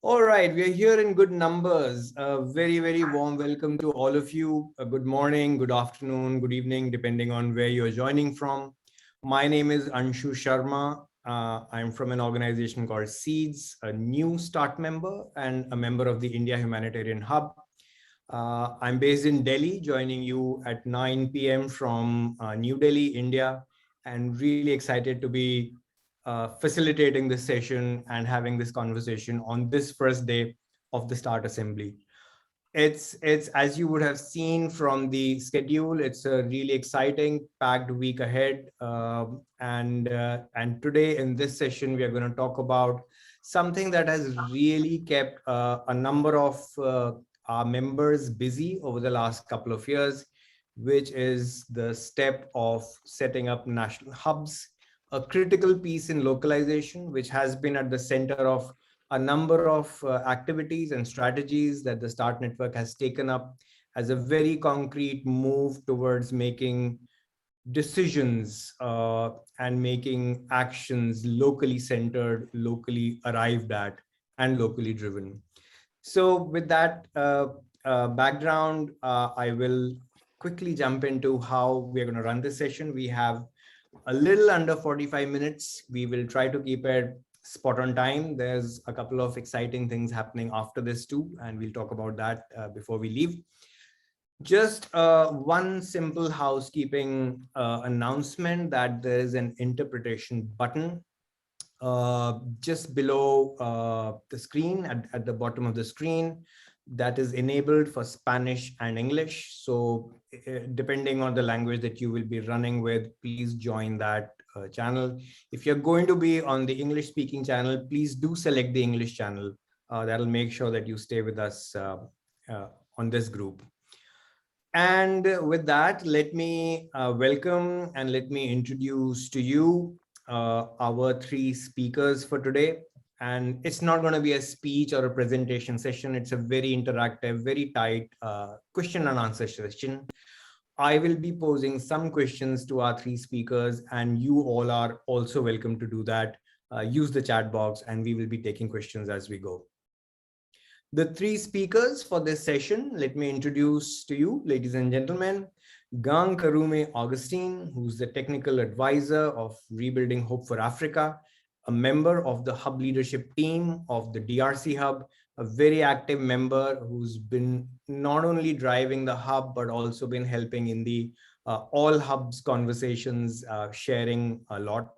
All right, we are here in good numbers. A very, very warm welcome to all of you. Good morning, good afternoon, good evening, depending on where you're joining from. My name is Anshu Sharma. I'm from an organization called Seeds, a new start member and a member of the India Humanitarian Hub. I'm based in Delhi, joining you at 9 p.m. from New Delhi, India, and really excited to be facilitating this session and having this conversation on this first day of the Start Assembly. It's as you would have seen from the schedule. It's a really exciting, packed week ahead, and today in this session we are going to talk about something that has really kept a number of our members busy over the last couple of years, which is the step of setting up national hubs, a critical piece in localization, which has been at the center of a number of activities and strategies that the START network has taken up as a very concrete move towards making decisions and making actions locally centered, locally arrived at, and locally driven. So with that background, I will quickly jump into how we're going to run this session. We have a little under 45 minutes. We will try to keep it spot on time. There's a couple of exciting things happening after this too, and we'll talk about that before we leave. Just one simple housekeeping announcement that there is an interpretation button just below the screen, at the bottom of the screen, that is enabled for Spanish and English. So depending on the language that you will be running with, please join that channel. If you're going to be on the English speaking channel, please do select the English channel. That'll make sure that you stay with us on this group. And with that, let me welcome and let me introduce to you our three speakers for today. And it's not going to be a speech or a presentation session. It's a very interactive, very tight question and answer session. I will be posing some questions to our three speakers, and you all are also welcome to do that. Use the chat box, and we will be taking questions as we go. The three speakers for this session, let me introduce to you, ladies and gentlemen, Gang Karume Augustine, who's the technical advisor of Rebuilding Hope for Africa, a member of the Hub leadership team of the DRC Hub, a very active member who's been not only driving the Hub, but also been helping in the all Hubs conversations, sharing a lot.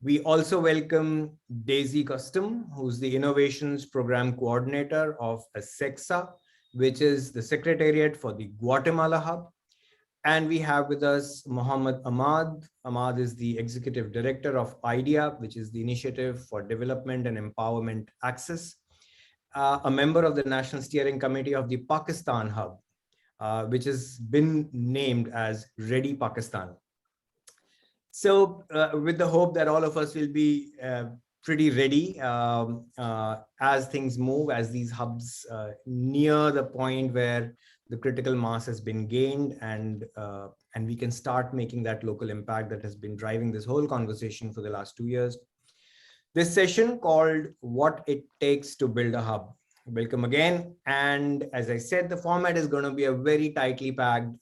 We also welcome Daisy Custom, who's the Innovations Program Coordinator of ASEXA, which is the Secretariat for the Guatemala Hub. And we have with us Mohammed Ahmad. Ahmad is the Executive Director of IDEA, which is the Initiative for Development and Empowerment Access, a member of the National Steering Committee of the Pakistan Hub, which has been named as Ready Pakistan. So with the hope that all of us will be pretty ready as things move, as these hubs near the point where the critical mass has been gained, and we can start making that local impact that has been driving this whole conversation for the last 2 years. This session called What It Takes to Build a Hub. Welcome again. And as I said, the format is going to be a very tightly packed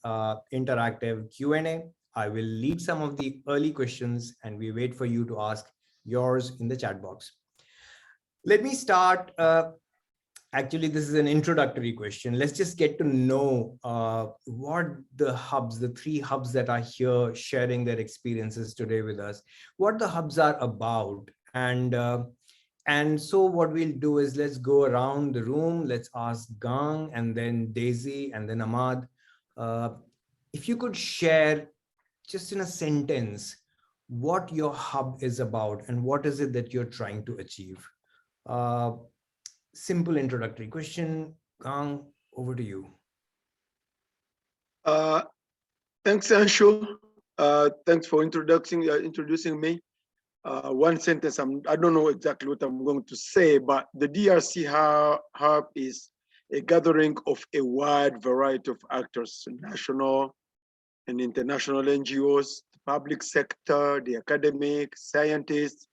interactive Q&A. I will lead some of the early questions, and we wait for you to ask yours in the chat box. Let me start. Actually, this is an introductory question. Let's just get to know what the hubs, the three hubs that are here sharing their experiences today with us, what the hubs are about. And so what we'll do is let's go around the room. Let's ask Gang, and then Daisy, and then Ahmad. If you could share just in a sentence what your hub is about and what is it that you're trying to achieve. Simple introductory question. Gang, over to you. Thanks, Anshu. Thanks for introducing me. One sentence, I don't know exactly what I'm going to say, but the DRC Hub is a gathering of a wide variety of actors, national and international NGOs, the public sector, the academic, scientists,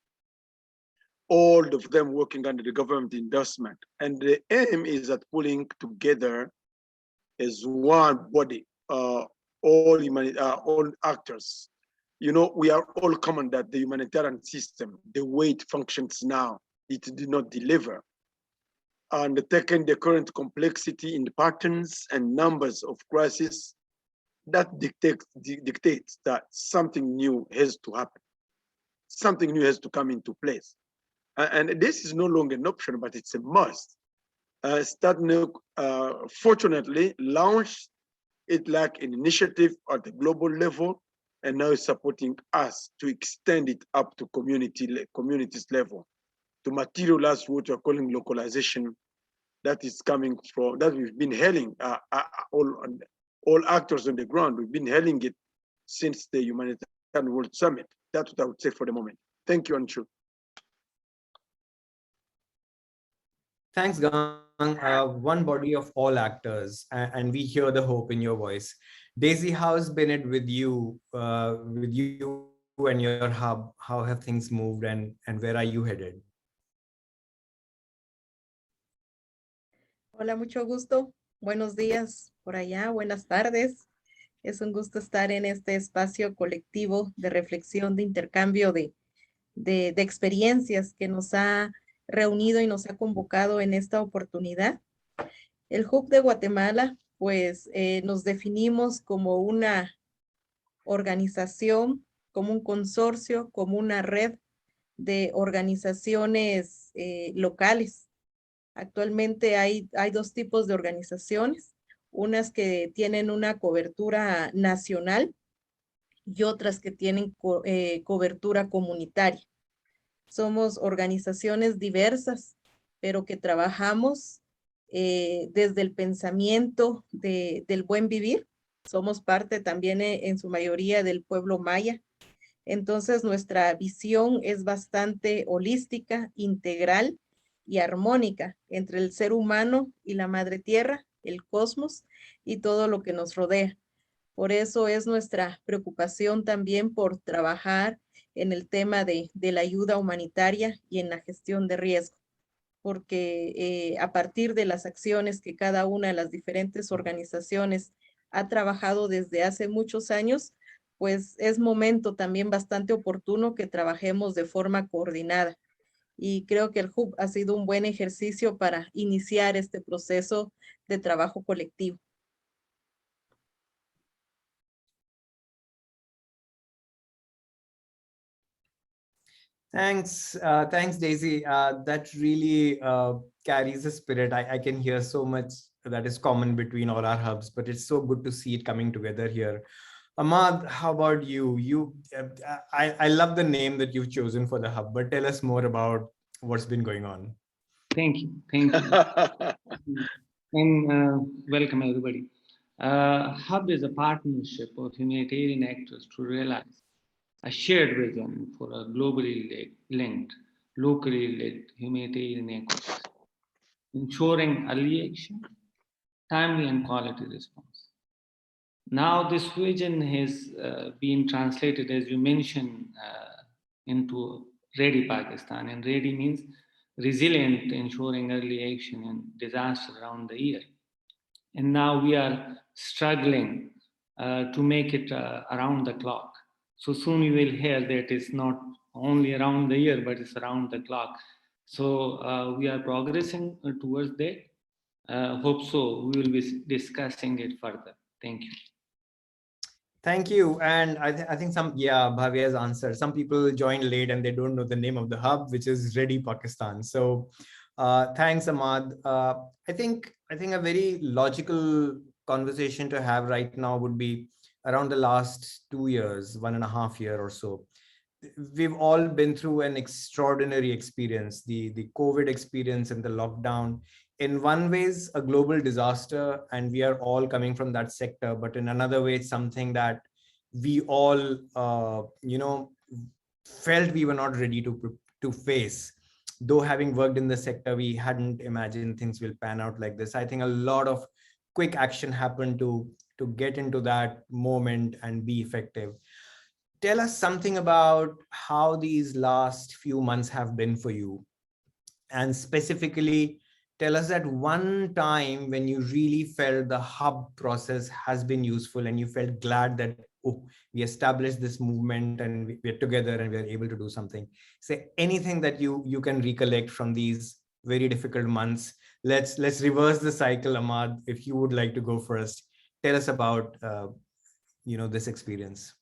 all of them working under the government endorsement. And the aim is at pulling together as one body, all actors. You know, we are all common that the humanitarian system, the way it functions now, it did not deliver. And taking the current complexity in the patterns and numbers of crises, that dictates that something new has to happen. Something new has to come into place. And this is no longer an option, but it's a must. Statnuk, fortunately, launched it like an initiative at the global level, and now is supporting us to extend it up to communities level, to materialize what we're calling localization that is coming from, that we've been hailing, all actors on the ground, we've been hailing it since the Humanitarian World Summit. That's what I would say for the moment. Thank you, Anshu. Thanks, Gang. One body of all actors, and we hear the hope in your voice. Daisy, how's Bennett with you and your hub? How have things moved, and where are you headed? Hola, mucho gusto. Buenos días por allá, buenas tardes. Es un gusto estar en este espacio colectivo de reflexión, de intercambio de experiencias que nos ha reunido y nos ha convocado en esta oportunidad. El Hub de Guatemala, pues nos definimos como una organización, como un consorcio, como una red de organizaciones locales. Actualmente hay dos tipos de organizaciones, unas que tienen una cobertura nacional y otras que tienen cobertura comunitaria. Somos organizaciones diversas, pero que trabajamos desde el pensamiento del buen vivir. Somos parte también en su mayoría del pueblo maya. Entonces nuestra visión es bastante holística, integral y armónica entre el ser humano y la madre tierra, el cosmos y todo lo que nos rodea. Por eso es nuestra preocupación también por trabajar en el tema de la ayuda humanitaria y en la gestión de riesgo, porque a partir de las acciones que cada una de las diferentes organizaciones ha trabajado desde hace muchos años, pues es momento también bastante oportuno que trabajemos de forma coordinada. Y creo que el Hub ha sido un buen ejercicio para iniciar este proceso de trabajo colectivo. Thanks, Daisy. That really carries the spirit. I can hear so much that is common between all our hubs, but it's so good to see it coming together here. Ahmad, how about you? I love the name that you've chosen for the hub, but tell us more about what's been going on. Thank you. And welcome everybody. Hub is a partnership of humanitarian actors to realize a shared vision for a globally linked, locally led humanitarian ecosystem, ensuring early action, timely and quality response. Now this vision has been translated, as you mentioned, into Ready Pakistan, and Ready means resilient, ensuring early action and disaster around the year. And now we are struggling to make it around the clock. So soon you will hear that it's not only around the year, but it's around the clock. So we are progressing towards that. Hope so. We will be discussing it further. Thank you. Thank you. And I think Bhavya has answered. Some people join late and they don't know the name of the hub, which is Ready Pakistan. So thanks, Ahmad. I think a very logical conversation to have right now would be around the last 2 years, 1.5 years or so. We've all been through an extraordinary experience, the COVID experience and the lockdown. In one ways, a global disaster, and we are all coming from that sector. But in another way, it's something that we all, felt we were not ready to face. Though having worked in the sector, we hadn't imagined things will pan out like this. I think a lot of quick action happened to get into that moment and be effective. tell us something about how these last few months have been for you. And specifically, tell us that one time when you really felt the hub process has been useful and you felt glad that, oh, we established this movement and we're together and we're able to do something. Say anything that you can recollect from these very difficult months. Let's reverse the cycle, Ahmad. If you would like to go first, tell us about this experience.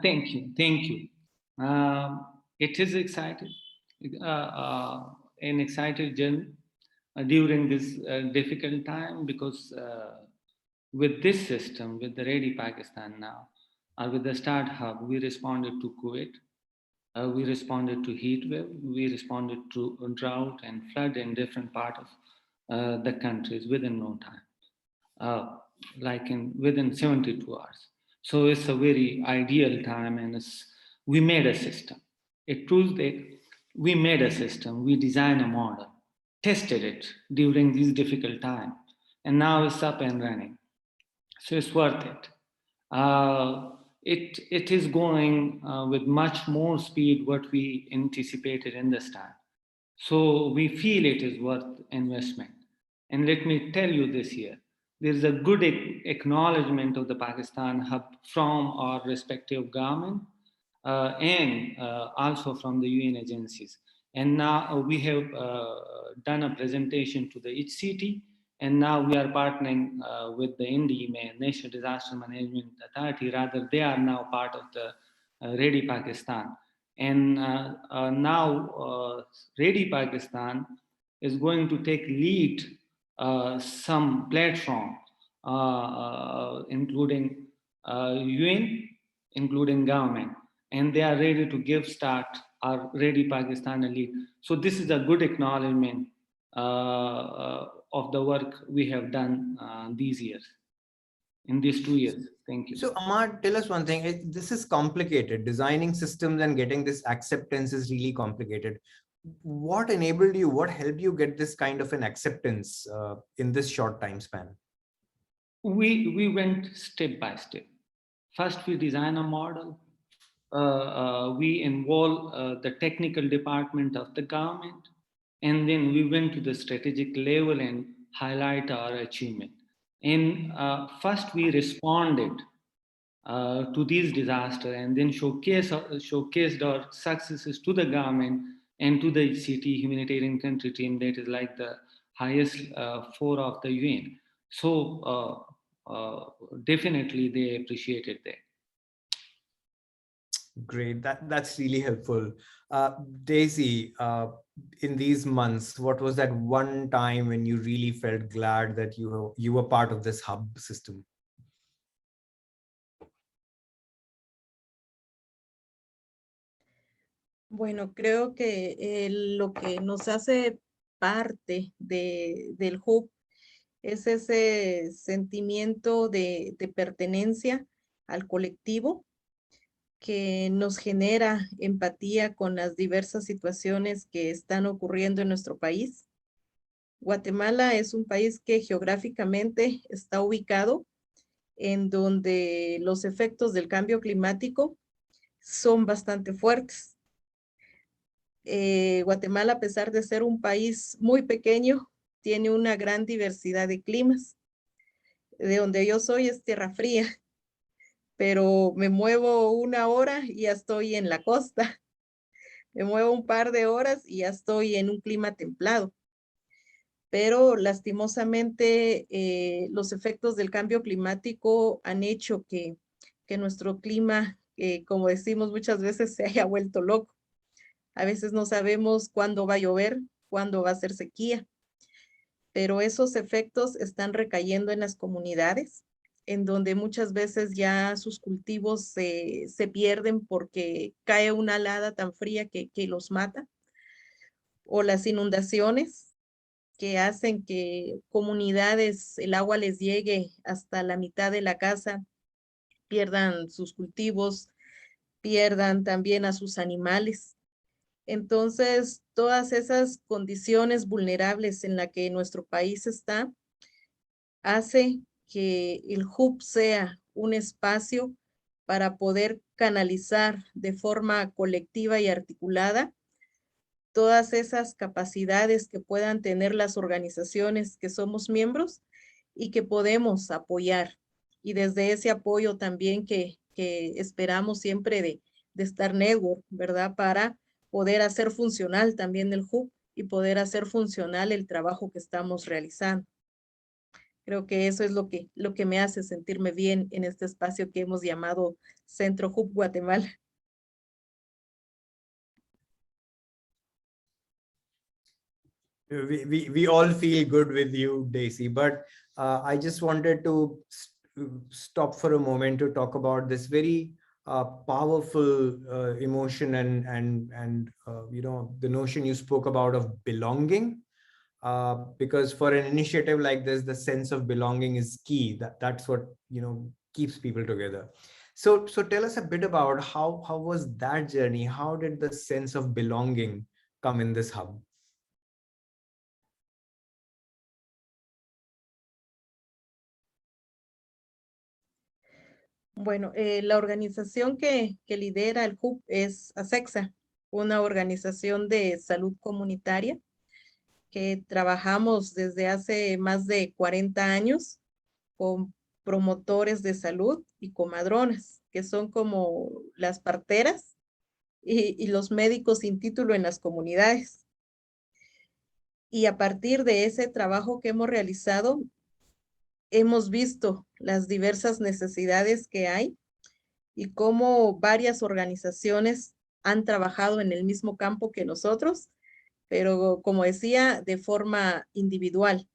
Thank you. Thank you. It is exciting, an exciting journey during this difficult time, because with this system, with the Ready Pakistan now, or with the Start Hub, we responded to COVID, we responded to heat wave, we responded to drought and flood in different parts of the countries within no time, within 72 hours. So it's a very ideal time, and we made a system. It proves that we made a system, we designed a model, tested it during this difficult time, and now it's up and running. So it's worth it. It is going with much more speed what we anticipated in the start. So we feel it is worth investment. And let me tell you this here, there is a good acknowledgement of the Pakistan Hub from our respective government and also from the UN agencies. And now we have done a presentation to the HCT, and now we are partnering with the NDMA, National Disaster Management Authority. Rather, they are now part of the Ready Pakistan. And now Ready Pakistan is going to take lead some platform, including UN, including government, and they are ready to give start our Ready Pakistan lead. So this is a good acknowledgement of the work we have done these years, in these 2 years. Thank you. So Ahmad, tell us one thing. This is complicated. Designing systems and getting this acceptance is really complicated. What enabled you? What helped you get this kind of an acceptance in this short time span? We went step by step. First, we design a model. We involve the technical department of the government, and then we went to the strategic level and highlight our achievement. And first, we responded to these disasters, and then showcased our successes to the government and to the city humanitarian country team that is like the highest four of the UN. So definitely they appreciated that. Great, that's really helpful. Daisy, in these months, what was that one time when you really felt glad that you were part of this hub system? Bueno, creo que lo que nos hace parte del hub es ese sentimiento de pertenencia al colectivo que nos genera empatía con las diversas situaciones que están ocurriendo en nuestro país. Guatemala es un país que geográficamente está ubicado en donde los efectos del cambio climático son bastante fuertes. Guatemala, a pesar de ser un país muy pequeño, tiene una gran diversidad de climas. De donde yo soy es tierra fría, pero me muevo 1 hora y ya estoy en la costa. Me muevo un par de horas y ya estoy en un clima templado. Pero lastimosamente los efectos del cambio climático han hecho que nuestro clima, como decimos muchas veces, se haya vuelto loco. A veces no sabemos cuándo va a llover, cuándo va a ser sequía, pero esos efectos están recayendo en las comunidades, en donde muchas veces ya sus cultivos se pierden porque cae una helada tan fría que los mata, o las inundaciones que hacen que comunidades, el agua les llegue hasta la mitad de la casa, pierdan sus cultivos, pierdan también a sus animales. Entonces, todas esas condiciones vulnerables en las que nuestro país está, hace que el hub sea un espacio para poder canalizar de forma colectiva y articulada todas esas capacidades que puedan tener las organizaciones que somos miembros y que podemos apoyar. Y desde ese apoyo también que esperamos siempre de Star Network, ¿verdad? Para poder hacer funcional también el hub y poder hacer funcional el trabajo que estamos realizando. Creo que eso es lo que me hace sentirme bien en este espacio que hemos llamado Centro Hub Guatemala. We all feel good with you, Daisy, but I just wanted to stop for a moment to talk about this very powerful emotion and you know, the notion you spoke about of belonging. Because for an initiative like this, the sense of belonging is key. That's what, you know, keeps people together. So tell us a bit about how was that journey? How did the sense of belonging come in this hub? Bueno, la organización que lidera el hub es ASEXA, una organización de salud comunitaria que trabajamos desde hace más de 40 años con promotores de salud y comadronas, que son como las parteras y los médicos sin título en las comunidades. Y a partir de ese trabajo que hemos realizado, hemos visto las diversas necesidades que hay y cómo varias organizaciones han trabajado en el mismo campo que nosotros, pero como decía, de forma individual.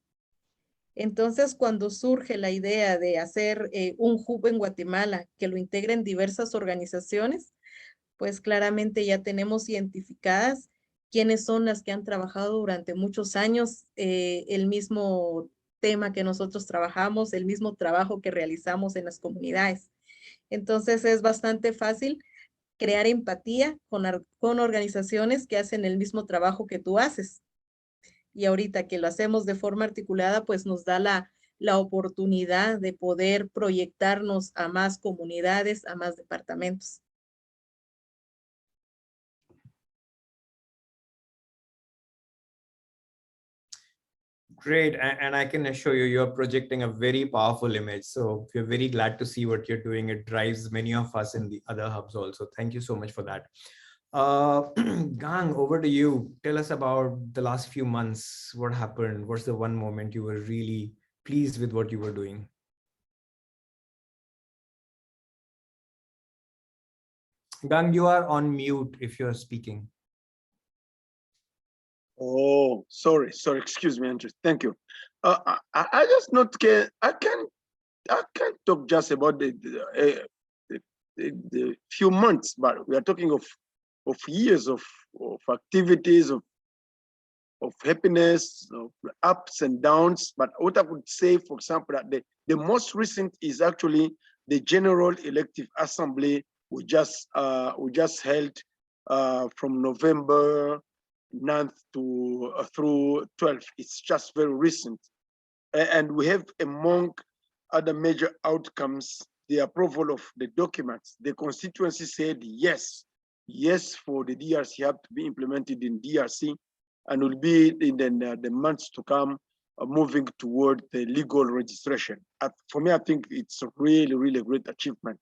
Entonces, cuando surge la idea de hacer un hub en Guatemala que lo integren diversas organizaciones, pues claramente ya tenemos identificadas quiénes son las que han trabajado durante muchos años el mismo tema que nosotros trabajamos, el mismo trabajo que realizamos en las comunidades. Entonces es bastante fácil crear empatía con organizaciones que hacen el mismo trabajo que tú haces. Y ahorita que lo hacemos de forma articulada, pues nos da la oportunidad de poder proyectarnos a más comunidades, a más departamentos. Great, and I can assure you, you're projecting a very powerful image. So we're very glad to see what you're doing. It drives many of us in the other hubs also. Thank you so much for that. Gang, over to you. Tell us about the last few months. What happened? What's the one moment you were really pleased with what you were doing? Gang, you are on mute if you're speaking. Oh, sorry, excuse me, Andrew. Thank you. I just not can I can't talk just about the few months, but we are talking of years of activities, of happiness, of ups and downs. But what I would say, for example, that the most recent is actually the General Elective Assembly we just held from November 9th to through 12th. It's just very recent. And we have, among other major outcomes, the approval of the documents. The constituency said yes for the DRC hub to be implemented in DRC, and will be in the months to come moving toward the legal registration. For me, I think it's a really, really great achievement.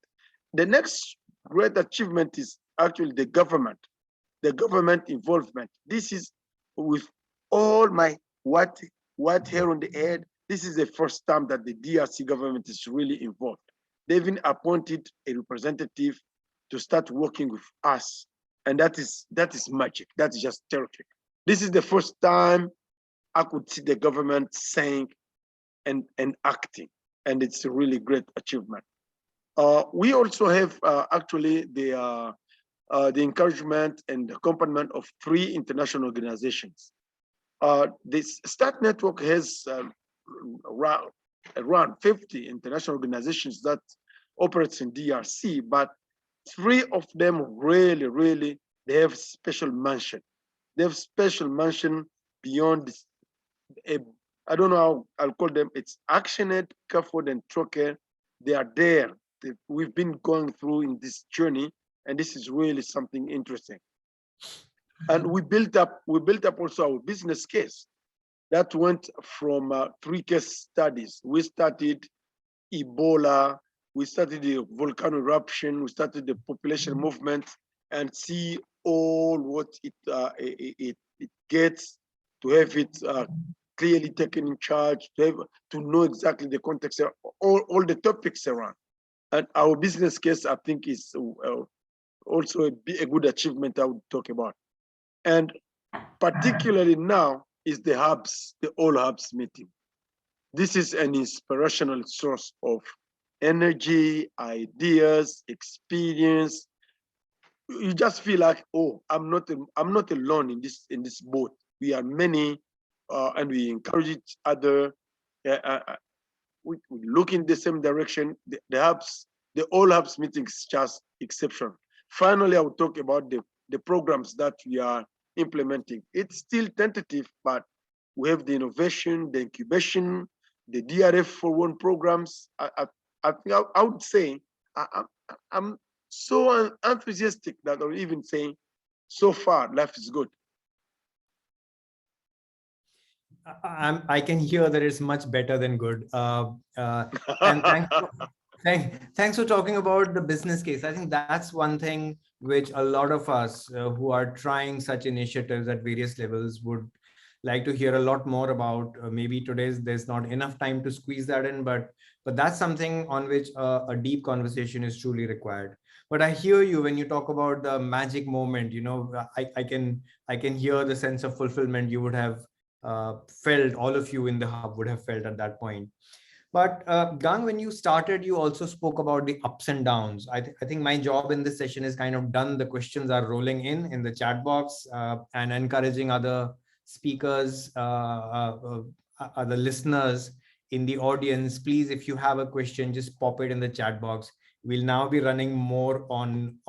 The next great achievement is actually the government involvement. This is with all my white hair on the head. This is the first time that the DRC government is really involved. They even appointed a representative to start working with us. And that is magic. That is just terrific. This is the first time I could see the government saying and acting. And it's a really great achievement. We also have actually the encouragement and accompaniment of 3 international organizations. This START network has around 50 international organizations that operates in DRC, but 3 of them really, really, they have special mention. They have special mention beyond this. I don't know how I'll call them. It's ActionAid, CAFOD, and Troker. They are there. we've been going through in this journey, and this is really something interesting. And we built up also our business case that went from 3 case studies. We started Ebola, we started the volcano eruption, we started the population movement, and see all what it gets, to have it clearly taken in charge, to know exactly the context, all the topics around. And our business case, I think, is also a good achievement I would talk about. And particularly now is the hubs, the all hubs meeting. This is an inspirational source of energy, ideas, experience. You just feel like, oh, I'm not alone in this boat. We are many, and we encourage each other. We look in the same direction. The all hubs meeting is just exceptional. Finally, I will talk about the programs that we are implementing. It's still tentative, but we have the innovation, the incubation, the DRF for one programs. I think I would say I'm so enthusiastic that I'm even saying, so far life is good. I can hear that it's much better than good. And thanks for talking about the business case. I think that's one thing which a lot of us who are trying such initiatives at various levels would like to hear a lot more about. Maybe there's not enough time to squeeze that in, but that's something on which a deep conversation is truly required. But I hear you when you talk about the magic moment. You know, I can hear the sense of fulfillment you would have felt, all of you in the hub would have felt at that point. But Gang, when you started, you also spoke about the ups and downs. I think my job in this session is kind of done. The questions are rolling in the chat box, and encouraging other speakers, other listeners in the audience. Please, if you have a question, just pop it in the chat box. We'll now be running more on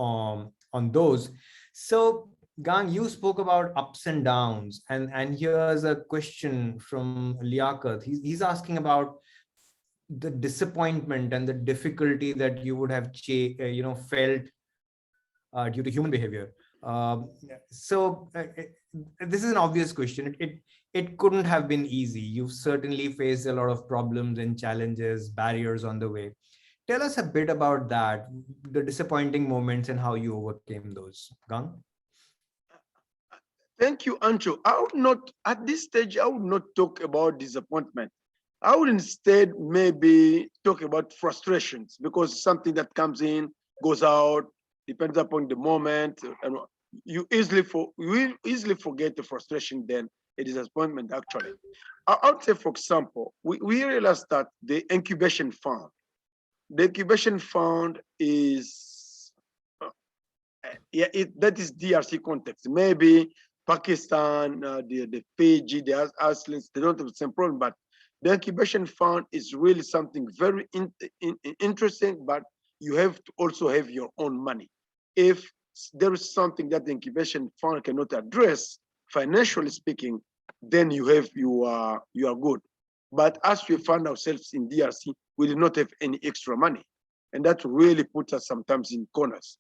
those. So Gang, you spoke about ups and downs, and here's a question from Liaquat. He's asking about the disappointment and the difficulty that you would have felt due to human behavior. So this is an obvious question. It couldn't have been easy. You've certainly faced a lot of problems and challenges, barriers on the way. Tell us a bit about that, the disappointing moments and how you overcame those. Gang? Thank you, Ancho. I would not, at this stage, I would not talk about disappointment. I would instead maybe talk about frustrations, because something that comes in, goes out, depends upon the moment, and you easily forget the frustration than a disappointment, actually. I would say, for example, we realized that the incubation fund is, that is DRC context. Maybe Pakistan, the Fiji, the Iceland, they don't have the same problem, but the incubation fund is really something very interesting, but you have to also have your own money. If there is something that the incubation fund cannot address, financially speaking, then you are good. But as we find ourselves in DRC, we did not have any extra money, and that really puts us sometimes in corners.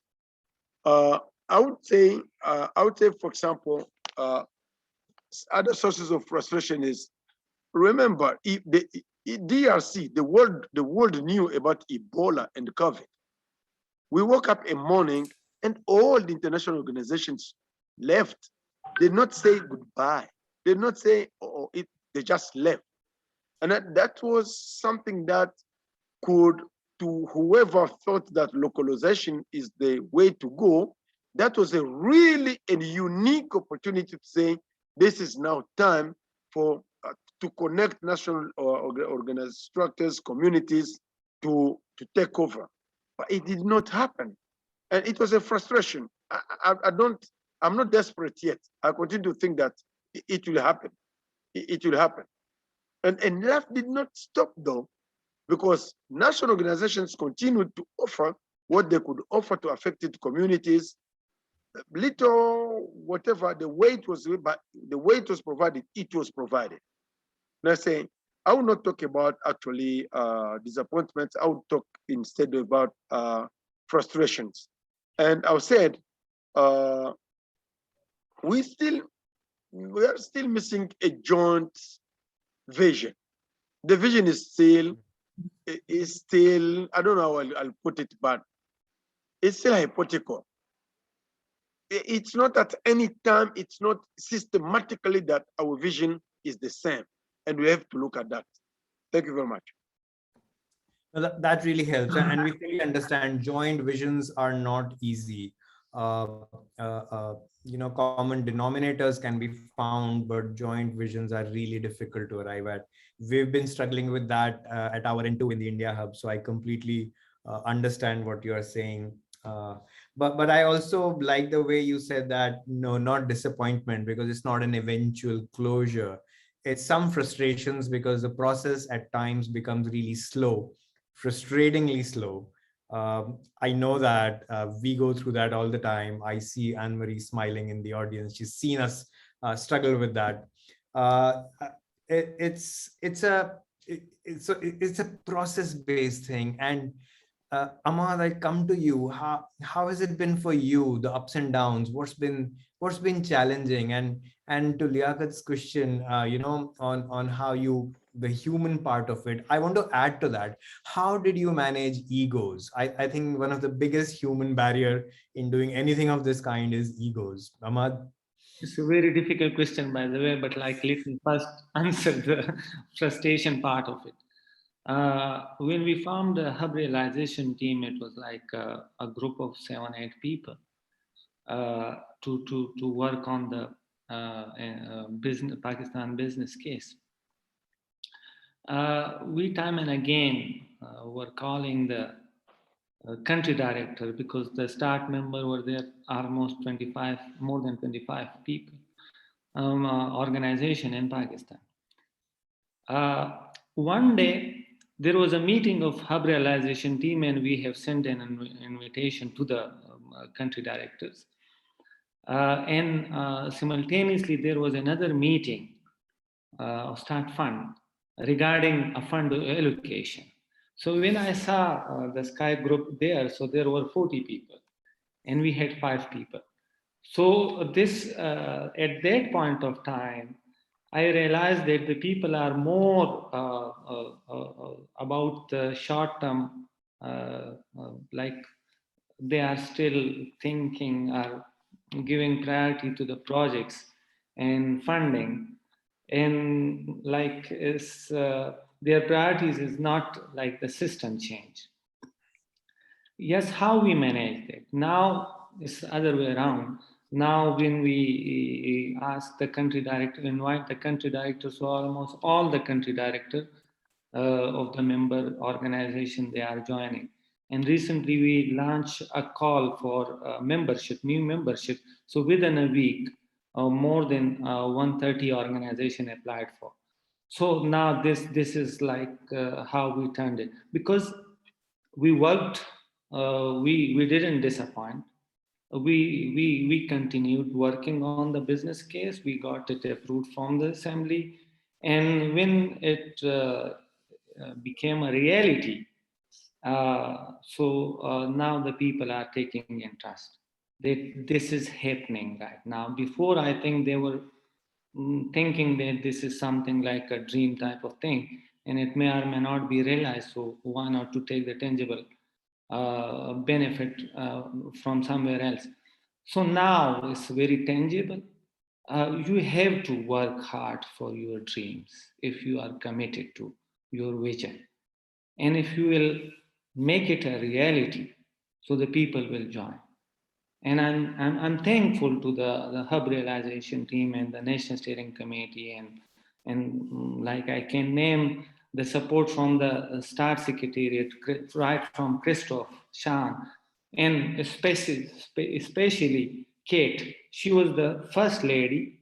I would say, for example, other sources of frustration is, remember, the DRC, the world knew about Ebola and COVID. We woke up a morning and all the international organizations left. They did not say goodbye. They did not say, they just left. And that was something that could, to whoever thought that localization is the way to go, that was a really a unique opportunity to say, this is now time for to connect national structures, communities to take over. But it did not happen. And it was a frustration. I'm not desperate yet. I continue to think that it will happen. It will happen. And that did not stop though, because national organizations continued to offer what they could offer to affected communities, little, whatever, the way it was provided, it was provided. Let's say, I will not talk about actually disappointments. I will talk instead about frustrations. And I said, we are still missing a joint vision. The vision is still, I don't know how I'll put it, but it's still hypothetical. It's not at any time, it's not systematically that our vision is the same. And we have to look at that. Thank you very much. That really helps. And we fully understand joint visions are not easy. Common denominators can be found, but joint visions are really difficult to arrive at. We've been struggling with that at our N2 in the India Hub. So I completely understand what you are saying. But I also like the way you said that, no, not disappointment, because it's not an eventual closure. It's some frustrations because the process at times becomes really slow, frustratingly slow. I know that we go through that all the time. I see Anne-Marie smiling in the audience. She's seen us struggle with that. It's a process-based thing. And Ahmad, I come to you. How has it been for you? The ups and downs. What's been challenging? And to Liaqat's question, on how the human part of it, I want to add to that. How did you manage egos? I think one of the biggest human barrier in doing anything of this kind is egos. Ahmad? It's a very difficult question, by the way, but like, let me first answer the frustration part of it. When we formed the hub realization team, it was like a group of 7-8 people to work on the Pakistan business case. We time and again were calling the country director, because the start member were there almost more than 25 people, organization in Pakistan. One day there was a meeting of hub realization team, and we have sent an invitation to the country directors. And simultaneously there was another meeting of Start Fund regarding a fund allocation. So when I saw the Skype group there, so there were 40 people and we had 5 people. So this, at that point of time, I realized that the people are more about the short term, like they are still thinking or giving priority to the projects and funding, and like their priorities is not like the system change. Yes, how we manage that now is the other way around. Now when we ask the country director, invite the country director, so almost all the country director of the member organization, they are joining. And recently we launched a call for membership, new membership. So within a week, more than 130 organization applied for. So now this is like how we turned it, because we worked, we didn't disappoint. We continued working on the business case. We got it approved from the assembly, and when it became a reality, now the people are taking interest. This is happening right now. Before, I think they were thinking that this is something like a dream type of thing, and it may or may not be realized. So why not to take the tangible benefit from somewhere else? So now it's very tangible. You have to work hard for your dreams if you are committed to your vision, and if you will make it a reality, so the people will join. And I'm thankful to the hub realization team and the national steering committee, and like I can name the support from the START secretariat, right from Christoph, Sean, and especially Kate. She was the first lady,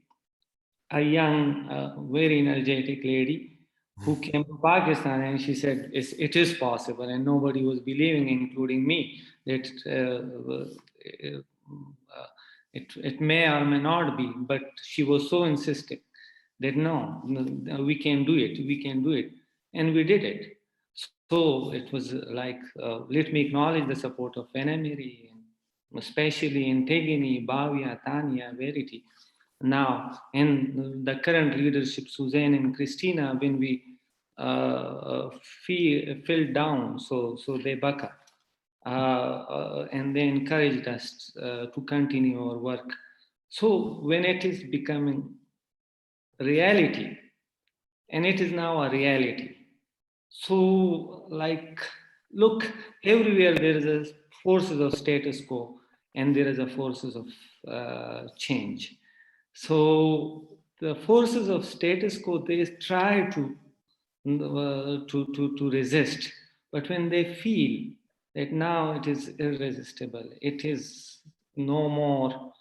a young, very energetic lady who came to Pakistan, and she said it is possible, and nobody was believing, including me, that it may or may not be, but she was so insistent. that no, we can do it, we can do it. And we did it. So it was like, let me acknowledge the support of Emery, especially in Tegini, Bavia, Tanya, Verity. Now, in the current leadership, Suzanne and Christina, when we fell down, so they buck up. And they encouraged us to continue our work. So when it is becoming reality, and it is now a reality, so like, look, everywhere there is a forces of status quo and there is a forces of change. So the forces of status quo, they try to resist, but when they feel that now it is irresistible, it is no more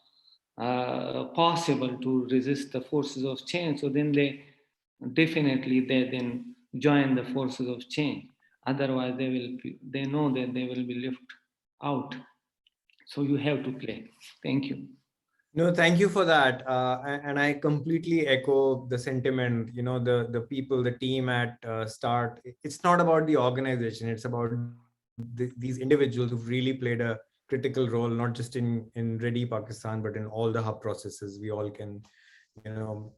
possible to resist the forces of change, so then they then join the forces of change. Otherwise they know that they will be left out. So you have to play. Thank you. No, thank you for that. And I completely echo the sentiment. You know, the people, the team at Start. It's not about the organization. It's about these individuals who've really played a critical role, not just in Ready Pakistan, but in all the hub processes. We all can, you know,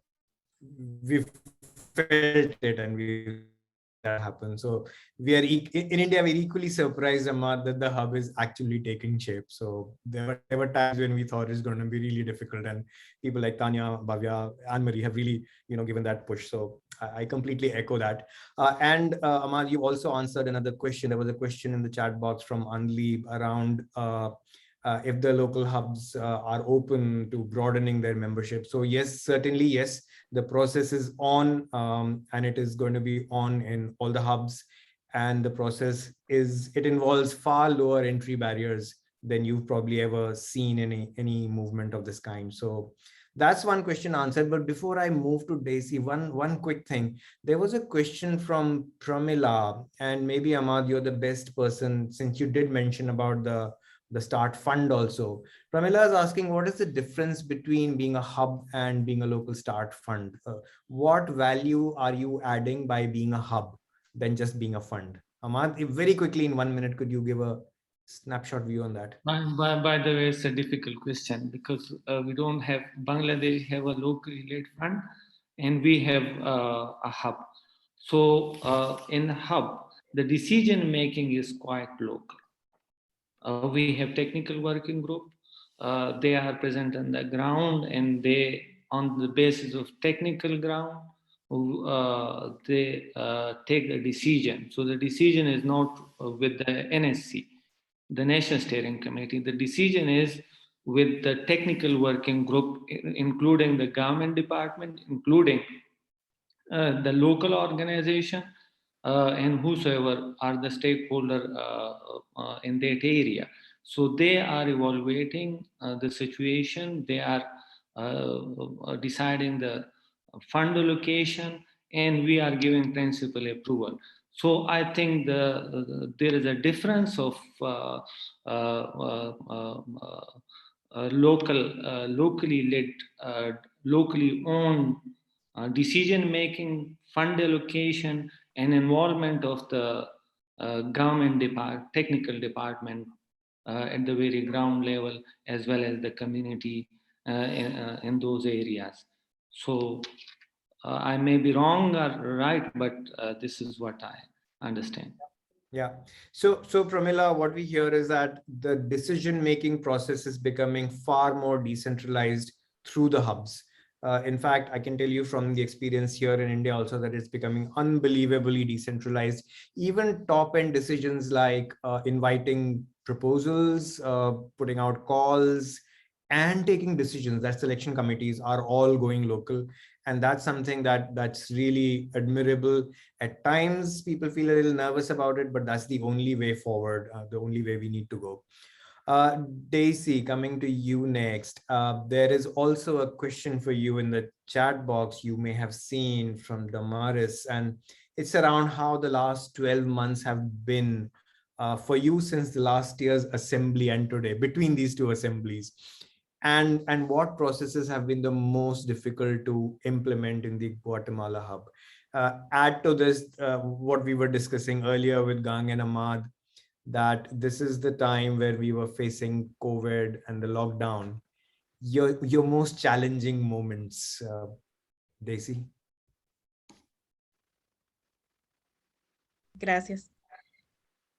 we've felt it and we've seen that happen. So we are in India, we're equally surprised, Ahmad, that the hub is actually taking shape. So there were times when we thought it's going to be really difficult, and people like Tanya, Bhavya, Anne-Marie have really, you know, given that push. So I completely echo that. And Ahmad, you also answered another question. There was a question in the chat box from Anli around if the local hubs are open to broadening their membership. So yes, certainly yes, the process is on, and it is going to be on in all the hubs. And the process it involves far lower entry barriers than you've probably ever seen in any movement of this kind. So that's one question answered. But before I move to Daisy, one quick thing. There was a question from Pramila, and maybe Ahmad, you're the best person, since you did mention about the Start Fund also. Pramila is asking, what is the difference between being a hub and being a local Start Fund? What value are you adding by being a hub than just being a fund? Ahmad, very quickly in 1 minute, could you give a snapshot view on that? By the way, it's a difficult question because we don't have, Bangladesh have a locally led fund and we have a hub. So in the hub, the decision making is quite local. We have technical working group. They are present on the ground, and they, on the basis of technical ground, they take the decision. So the decision is not with the NSC, the National Steering Committee. The decision is with the technical working group, including the government department, including the local organization, and whosoever are the stakeholder in that area. So they are evaluating the situation, they are deciding the fund allocation, and we are giving principal approval. So I think there is a difference of locally led, locally owned decision making, fund allocation, and involvement of the government technical department at the very ground level, as well as the community in those areas. So I may be wrong or right, but this is what I understand. Yeah. So Pramila, what we hear is that the decision-making process is becoming far more decentralized through the hubs. In fact, I can tell you from the experience here in India also that it's becoming unbelievably decentralized. Even top-end decisions like inviting proposals, putting out calls, and taking decisions, that selection committees are all going local. And that's something that's really admirable. At times, people feel a little nervous about it, but that's the only way forward, the only way we need to go. Daisy, coming to you next. There is also a question for you in the chat box you may have seen from Damaris, and it's around how the last 12 months have been for you since the last year's assembly and today, between these two assemblies. and what processes have been the most difficult to implement in the Guatemala hub? Add to this what we were discussing earlier with Gang and Ahmad, that this is the time where we were facing COVID and the lockdown. Your most challenging moments, Daisy? Gracias.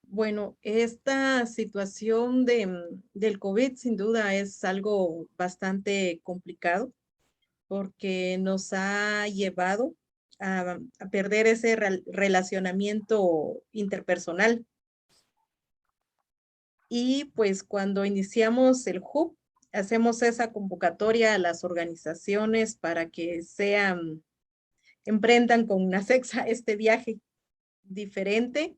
Bueno, esta situación del COVID sin duda es algo bastante complicado porque nos ha llevado a perder ese relacionamiento interpersonal. Y pues cuando iniciamos el hub, hacemos esa convocatoria a las organizaciones para que emprendan con Nasexa este viaje diferente,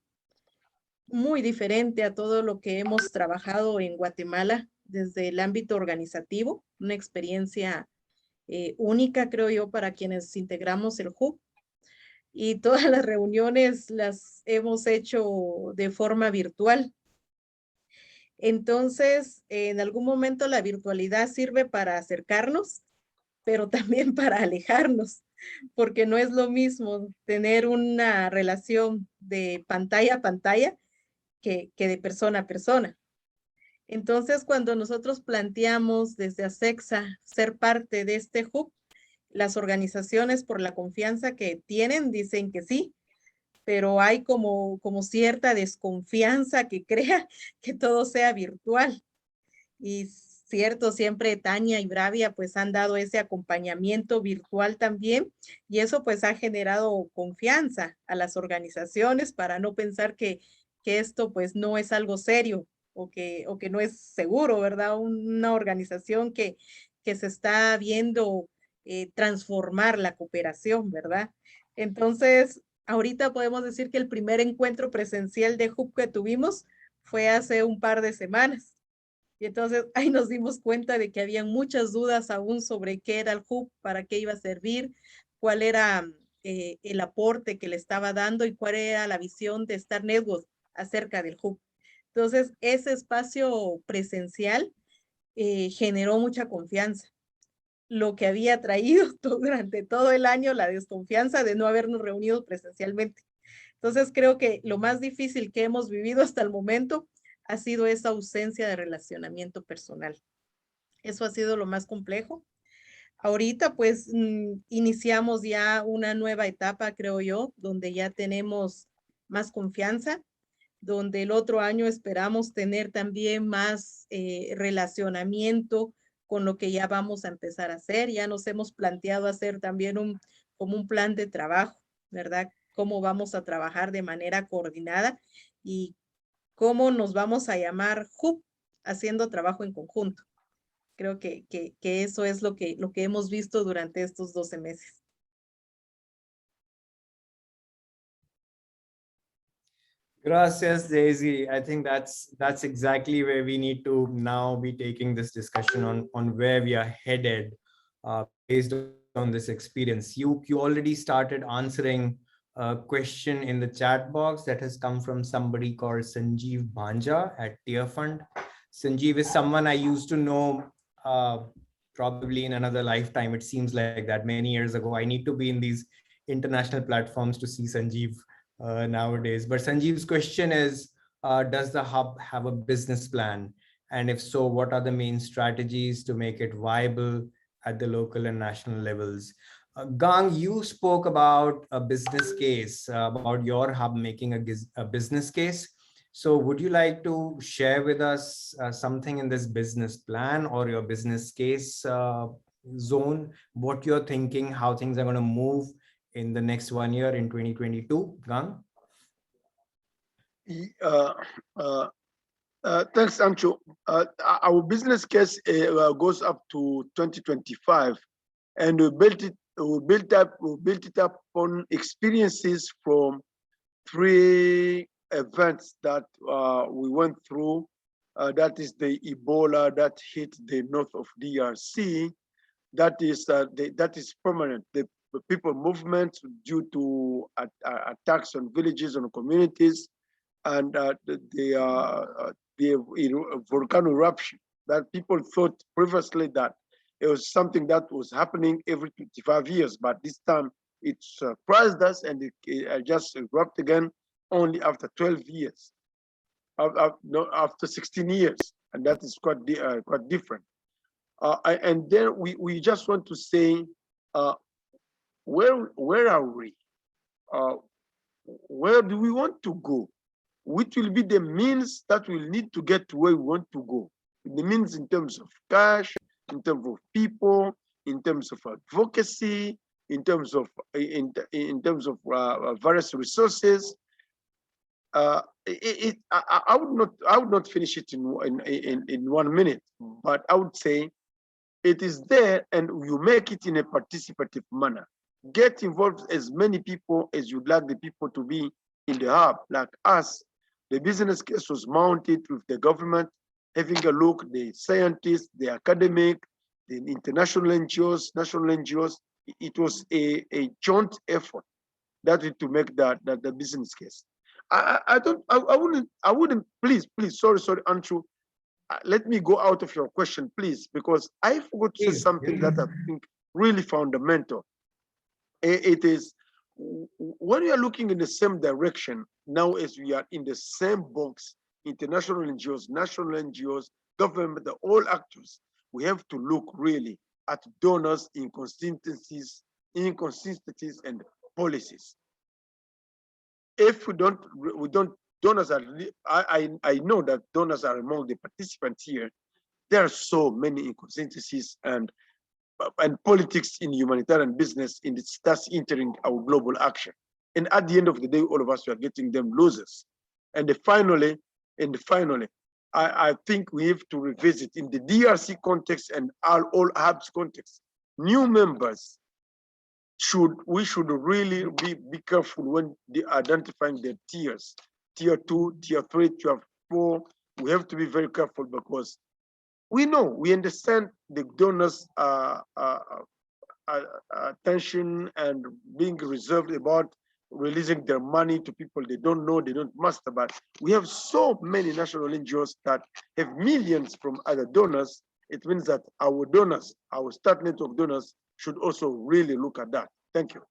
muy diferente a todo lo que hemos trabajado en Guatemala desde el ámbito organizativo, una experiencia única, creo yo, para quienes integramos el hub. Y todas las reuniones las hemos hecho de forma virtual. Entonces, en algún momento la virtualidad sirve para acercarnos, pero también para alejarnos, porque no es lo mismo tener una relación de pantalla a pantalla que de persona a persona. Entonces, cuando nosotros planteamos desde ASEXA ser parte de este hub, las organizaciones por la confianza que tienen dicen que sí, pero hay como cierta desconfianza que crea que todo sea virtual. Y cierto, siempre Tania y Bravia pues han dado ese acompañamiento virtual también, y eso pues ha generado confianza a las organizaciones para no pensar que esto pues no es algo serio o que no es seguro, ¿verdad? Una organización que se está viendo transformar la cooperación, ¿verdad? Entonces, ahorita podemos decir que el primer encuentro presencial de hub que tuvimos fue hace un par de semanas. Y entonces ahí nos dimos cuenta de que había muchas dudas aún sobre qué era el hub, para qué iba a servir, cuál era el aporte que le estaba dando y cuál era la visión de Star Network acerca del hub. Entonces, ese espacio presencial generó mucha confianza. Lo que había traído durante todo el año la desconfianza de no habernos reunido presencialmente. Entonces, creo que lo más difícil que hemos vivido hasta el momento ha sido esa ausencia de relacionamiento personal. Eso ha sido lo más complejo. Ahorita, pues, iniciamos ya una nueva etapa, creo yo, donde ya tenemos más confianza, donde el otro año esperamos tener también más relacionamiento con lo que ya vamos a empezar a hacer. Ya nos hemos planteado hacer también como un plan de trabajo, ¿verdad? Cómo vamos a trabajar de manera coordinada y cómo nos vamos a llamar hub, haciendo trabajo en conjunto. Creo que eso es lo que hemos visto durante estos 12 meses. Gracias, Daisy. I think that's exactly where we need to now be taking this discussion on where we are headed based on this experience. You already started answering a question in the chat box that has come from somebody called Sanjeev Bhanja at Tier Fund. Sanjeev is someone I used to know probably in another lifetime. It seems like that many years ago. I need to be in these international platforms to see Sanjeev nowadays. But Sanjeev's question is, does the hub have a business plan? And if so, what are the main strategies to make it viable at the local and national levels? Gang, you spoke about a business case, about your hub making a business case. So would you like to share with us something in this business plan or your business case zone, what you're thinking, how things are going to move in the next 1 year in 2022, Gang? Thanks, Ancho. Our business case goes up to 2025, and we built it up on experiences from 3 events that we went through. That is the Ebola that hit the north of DRC. That is permanent. The people movement due to attacks on villages, on communities, and the volcano eruption that people thought previously that it was something that was happening every 25 years, but this time it surprised us, and it just erupted again only after 12 years, after 16 years, and that is quite different. And then we just want to say, where are we? Where do we want to go? Which will be the means that we'll need to get to where we want to go? The means in terms of cash, in terms of people, in terms of advocacy, in terms of various resources. I would not finish it in 1 minute, but I would say it is there, and you make it in a participative manner. Get involved as many people as you'd like the people to be in the hub. Like us, the business case was mounted with the government, having a look, the scientists, the academic, the international NGOs, national NGOs. It was a joint effort that to make the business case. I wouldn't, please, sorry, Anshu. Let me go out of your question, please, because I forgot to say something that I think really fundamental. It is when we are looking in the same direction now, as we are in the same box, international NGOs, national NGOs, government, all actors, we have to look really at donors' inconsistencies and policies. If we don't, donors are, I know that donors are among the participants here. There are so many inconsistencies and politics in humanitarian business that's entering our global action. And at the end of the day, all of us are getting them losers. And finally, I think we have to revisit in the DRC context and all hubs context. New members we should really be careful when identifying their tiers, tier 2, tier 3, tier 4. We have to be very careful because we understand the donors' attention and being reserved about releasing their money to people they don't know, they don't master. But we have so many national NGOs that have millions from other donors. It means that our donors, our start network donors, should also really look at that. Thank you.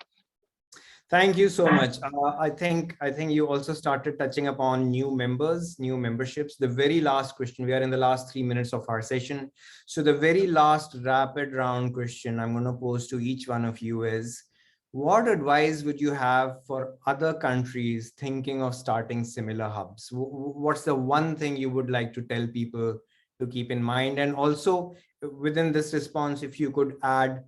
Thank you so much. I think you also started touching upon new members, new memberships. The very last question, we are in the last 3 minutes of our session. So the very last rapid round question I'm going to pose to each one of you is, what advice would you have for other countries thinking of starting similar hubs? What's the one thing you would like to tell people to keep in mind? And also within this response, if you could add,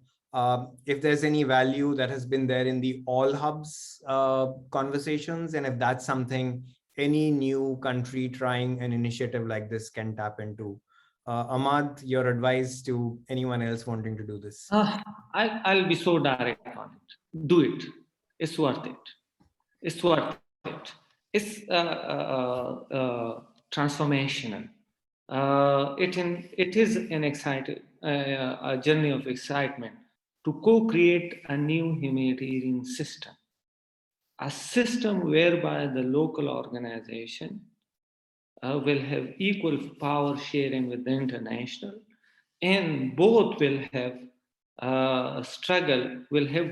if there's any value that has been there in the all hubs conversations, and if that's something any new country trying an initiative like this can tap into. Ahmad, your advice to anyone else wanting to do this? I'll be so direct on it. Do it. It's worth it. It's worth it. It's transformational. It is an exciting a journey of excitement to co-create a new humanitarian system, a system whereby the local organization will have equal power sharing with the international, and both will have have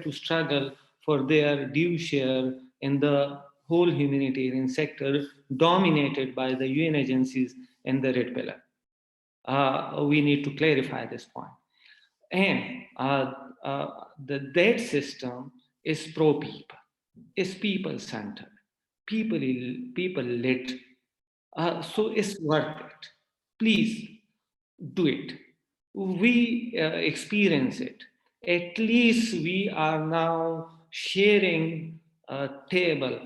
to struggle for their due share in the whole humanitarian sector dominated by the UN agencies and the Red Pillar. We need to clarify this point. And that system is pro-people, is people-centered, people-led. So it's worth it. Please do it. We experience it. At least we are now sharing a table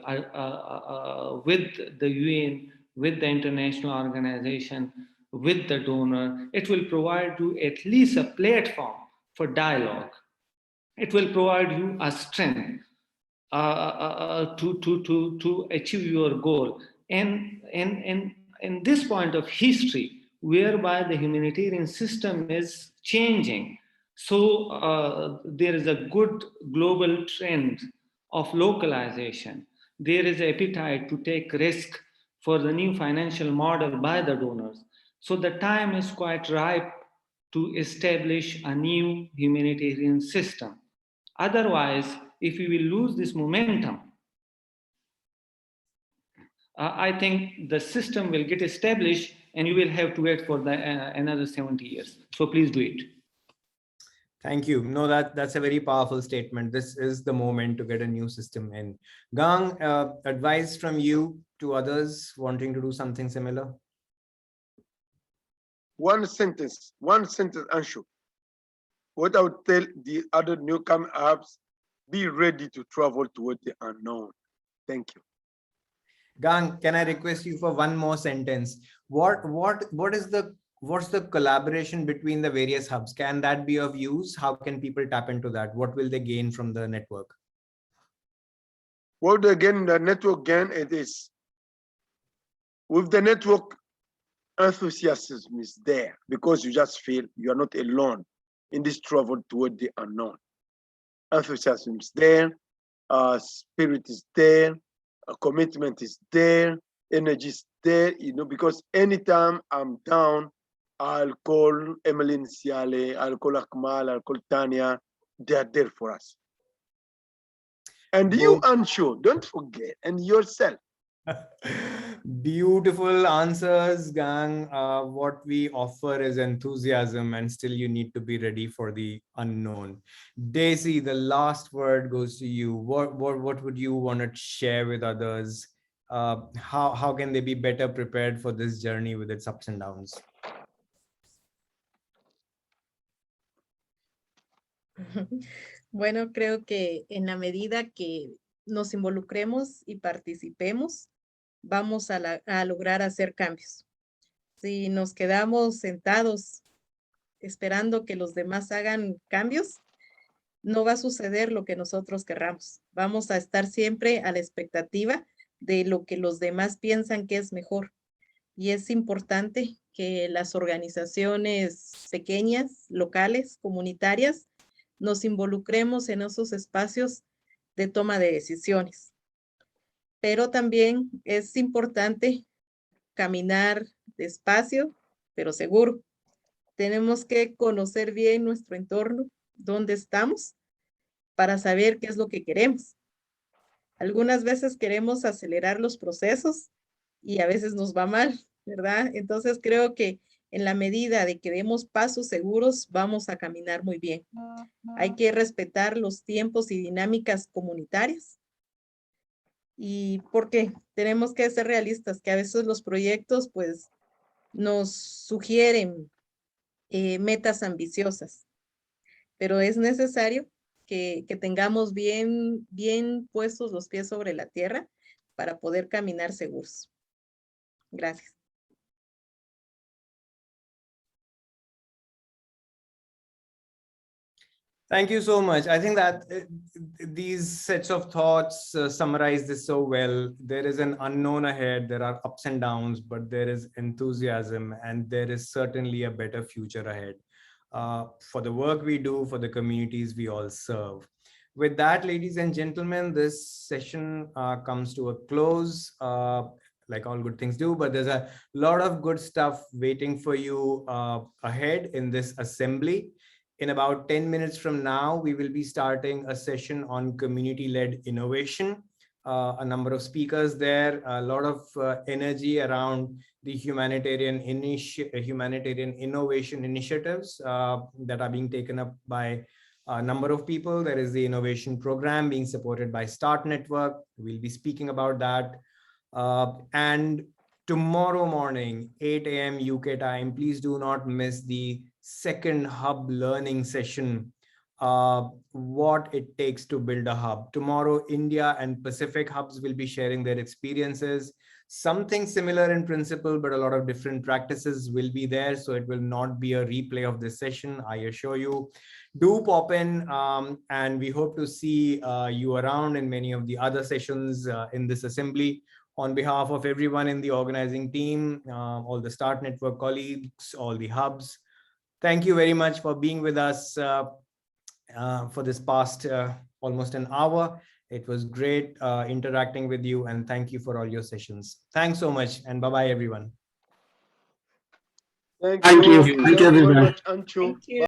with the UN, with the international organization, with the donor. It will provide you at least a platform for dialogue. It will provide you a strength to achieve your goal. And in this point of history, whereby the humanitarian system is changing, so there is a good global trend of localization. There is appetite to take risk for the new financial model by the donors. So the time is quite ripe to establish a new humanitarian system. Otherwise, if we will lose this momentum, I think the system will get established and you will have to wait for another 70 years. So please do it. Thank you. No, that's a very powerful statement. This is the moment to get a new system in. Gang, advice from you to others wanting to do something similar? One sentence, Anshu. What I would tell the other newcomer apps, be ready to travel toward the unknown. Thank you. Gang, can I request you for one more sentence? What's the collaboration between the various hubs? Can that be of use? How can people tap into that? What will they gain from the network? What again, the network gain it is with the network, enthusiasm is there because you just feel you are not alone in this travel toward the unknown. Enthusiasm is there, spirit is there, commitment is there, energy is there, because anytime I'm down, I'll call Emmeline Siale, I'll call Akmal, I'll call Tanya, they're there for us. And you, Anshu, don't forget, and yourself. Beautiful answers, Gang. What we offer is enthusiasm, and still you need to be ready for the unknown. Daisy, the last word goes to you. What would you want to share with others? How can they be better prepared for this journey with its ups and downs? Bueno, creo que en la medida que nos involucremos y participemos, vamos a lograr hacer cambios. Si nos quedamos sentados esperando que los demás hagan cambios, no va a suceder lo que nosotros querramos. Vamos a estar siempre a la expectativa de lo que los demás piensan que es mejor. Y es importante que las organizaciones pequeñas, locales, comunitarias, nos involucremos en esos espacios de toma de decisiones. Pero también es importante caminar despacio, pero seguro. Tenemos que conocer bien nuestro entorno, dónde estamos, para saber qué es lo que queremos. Algunas veces queremos acelerar los procesos y a veces nos va mal, ¿verdad? Entonces creo que en la medida de que demos pasos seguros, vamos a caminar muy bien. Hay que respetar los tiempos y dinámicas comunitarias. Y porque tenemos que ser realistas, que a veces los proyectos pues nos sugieren metas ambiciosas, pero es necesario que tengamos bien puestos los pies sobre la tierra para poder caminar seguros. Gracias. Thank you so much. I think that these sets of thoughts summarize this so well. There is an unknown ahead. There are ups and downs, but there is enthusiasm, and there is certainly a better future ahead for the work we do, for the communities we all serve. With that, ladies and gentlemen, this session comes to a close. Like all good things do, but there's a lot of good stuff waiting for you ahead in this assembly. In about 10 minutes from now, we will be starting a session on community-led innovation. A number of speakers there, a lot of energy around the humanitarian innovation initiatives that are being taken up by a number of people. There is the innovation program being supported by Start Network. We'll be speaking about that. And tomorrow morning, 8 a.m. UK time, please do not miss the second hub learning session, what it takes to build a hub. Tomorrow, India and Pacific hubs will be sharing their experiences. Something similar in principle, but a lot of different practices will be there. So it will not be a replay of this session, I assure you. Do pop in, and we hope to see you around in many of the other sessions in this assembly. On behalf of everyone in the organizing team, all the Start Network colleagues, all the hubs, thank you very much for being with us for this past almost an hour. It was great interacting with you, and thank you for all your sessions. Thanks so much, and bye-bye, everyone. Thank Thank you. you. Thank Thank you, you very everyone. much, Ancho. Thank you.